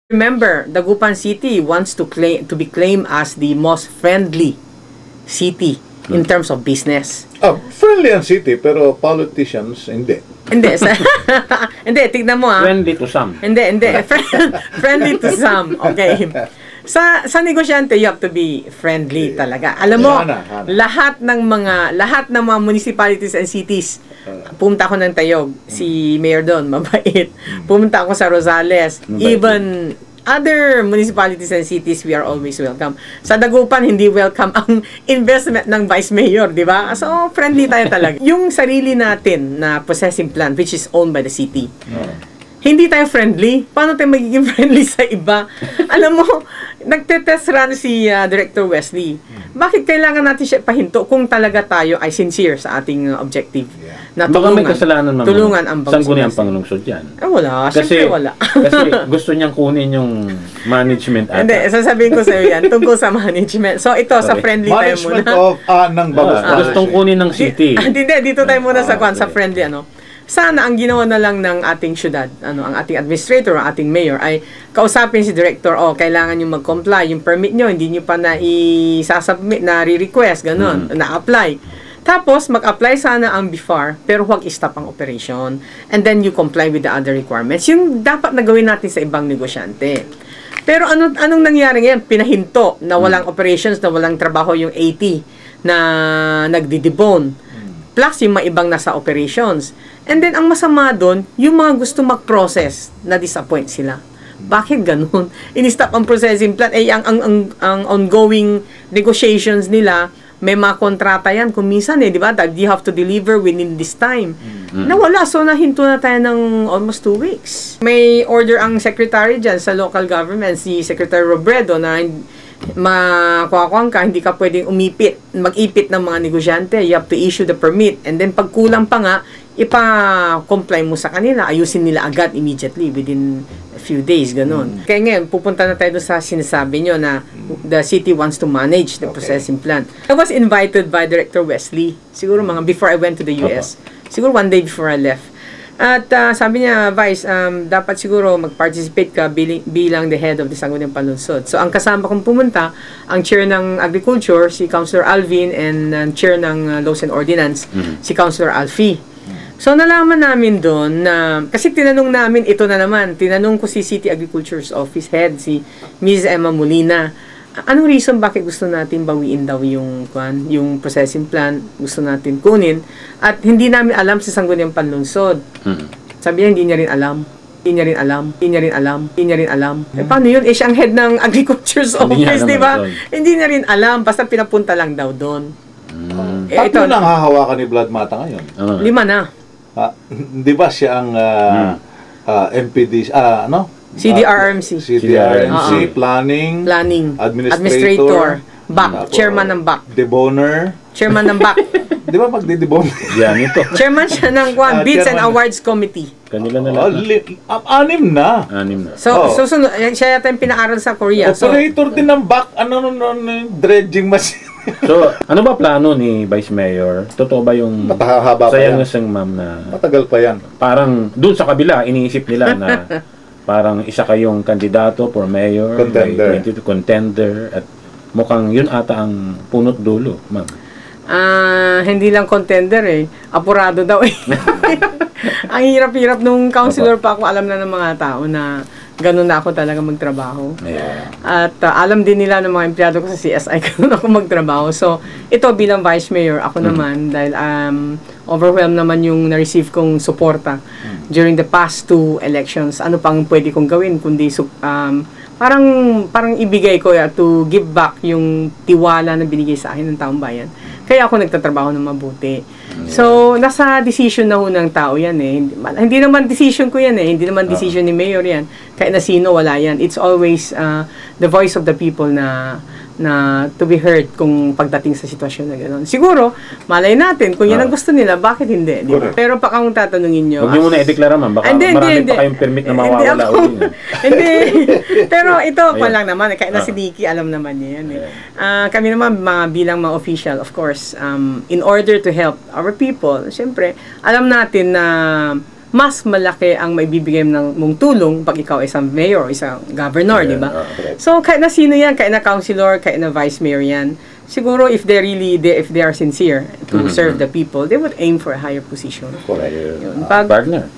Remember, Dagupan City wants to be claimed as the most friendly city in terms of business. Friendly ang city, pero politicians, hindi. Hindi. Hindi, tignan mo Friendly to some. Hindi. Friendly to some. Okay. Sa negosyante, you have to be friendly talaga. Alam mo, lahat ng mga municipalities and cities, pumunta ako ng Tayog, si Mayor doon, mabait. Pumunta ako sa Rosales, even other municipalities and cities, we are always welcome. Sa Dagupan, hindi welcome ang investment ng Vice Mayor, di ba? So, friendly tayo talaga. Yung sarili natin na possessing plant, which is owned by the city, hindi tayo friendly. Paano tayo magiging friendly sa iba? Alam mo, nagte-test run si Director Wesley. Bakit kailangan natin siya pahinto kung talaga tayo ay sincere sa ating objective? Na baka may kasalanan, ma'am. Tulungan ang Saan kunin ang panglungsod yan? Wala. Siyempre wala. Kasi gusto niyang kunin yung management ata. Hindi, sasabihin ko sa iyo yan. Tungkol sa management. So, ito, sa friendly tayo muna. Management of ng Bagus Policy. Gustong kunin ng city. Hindi, dito tayo muna sa friendly, Sana ang ginawa na lang ng ating syudad, ang ating administrator, ang ating mayor, ay kausapin si director, kailangan nyo mag-comply, yung permit nyo, hindi nyo pa na i-submit, na re-request, ganun, na-apply. Tapos, mag-apply sana ang BIFAR, pero huwag i-stop ang operation. And then, you comply with the other requirements. Yung dapat na gawin natin sa ibang negosyante. Pero anong nangyari ngayon? Pinahinto na walang operations, na walang trabaho yung 80 na nagdi-debone. Plus, yung mga ibang nasa operations. And then, ang masama doon, yung mga gusto mag-process, na-disappoint sila. Bakit ganun? In-stop ang processing plant. Ang ongoing negotiations nila, may mga kontrata yan. Kung minsan, di ba? That you have to deliver within this time. Nawala. So, nahinto na tayo ng almost 2 weeks. May order ang secretary dyan sa local government, si Secretary Robredo, na makuha ka, hindi ka pwedeng mag-ipit ng mga negosyante. You have to issue the permit. And then, pag kulang pa nga, ipa-comply mo sa kanila. Ayusin nila agad immediately within a few days, ganun. Kaya ngayon, pupunta na tayo sa sinasabi nyo na the city wants to manage the processing plant. I was invited by Director Wesley, siguro before I went to the US. Siguro 1 day before I left. At sabi niya, Vice, dapat siguro mag-participate ka bilang the head of the Sangguniang Panlungsod. So, ang kasama kong pumunta, ang chair ng Agriculture, si Councilor Alvin, and chair ng Laws and Ordinance, si Councilor Alfie. So, nalaman namin doon na, kasi tinanong namin, ito na naman, tinanong ko si City Agriculture's Office Head, si Ms. Emma Molina, anong reason bakit gusto natin bawiin daw yung processing plant, gusto natin kunin, at hindi namin alam sa Sangguniang Panlungsod. Sabi niya, hindi niya rin alam. Paano yun? Siya ang head ng Agriculture's Office, di ba? Hindi niya rin alam, basta pinapunta lang daw doon. Tatlo nang hahawakan ni Vlad Mata ngayon. 5 na. Di ba siya ang MPD, CDRMC. CDRMC, Planning, Administrator, BAC, Chairman ng BAC. Deboner. Chairman ng BAC. Di ba magde-debone? Yan ito. Chairman siya ng Bids and Awards Committee. Kanila na lang. 6 na. 6 na. So, siya yata yung pinaaral sa Korea. Operator din ng BAC, dredging machine. So, ano ba plano ni Vice Mayor? Totoo ba yung matahaba pa yan? ma'am na matagal pa yan. Parang doon sa kabila, iniisip nila na parang isa kayong kandidato for mayor, contender, at mukhang yun ata ang punot dulo, ma'am. Hindi lang contender apurado daw Ang hirap-hirap nung councilor pa ako, alam na ng mga tao na ganun na ako talaga magtrabaho. At alam din nila ng mga empleyado ko sa CSI, ganun ako magtrabaho. So, ito bilang Vice Mayor, ako naman, dahil overwhelmed naman yung na-receive kong suporta during the past 2 elections. Ano pang pwede kong gawin, kundi parang ibigay ko to give back yung tiwala na binigay sa akin ng taong bayan. Kaya ako nagtatrabaho ng mabuti. So, nasa decision na ho ng tao yan Hindi naman decision ko yan Hindi naman decision ni Mayor yan. Kahit na sino, wala yan. It's always the voice of the people na to be heard kung pagdating sa sitwasyon na gano'n. Siguro, malay natin, kung yan ang gusto nila, bakit hindi? Di ba? Pero pa kung tatanungin nyo... Huwag nyo muna i-deklara, ma'am. Baka marami pa kayong permit na mawawala ulit. Hindi. Pero ito pa lang naman. Kahit na si Dicky, alam naman niya yan Kami naman, bilang mga official, of course, in order to help our people, siyempre, alam natin na mas malaki ang maibibigay mong tulong pag ikaw isang mayor o isang governor, di ba? So, kahit na sino yan, kahit na councilor, kahit na vice mayor yan, siguro if if they are sincere to serve the people, they would aim for a higher position. Partner.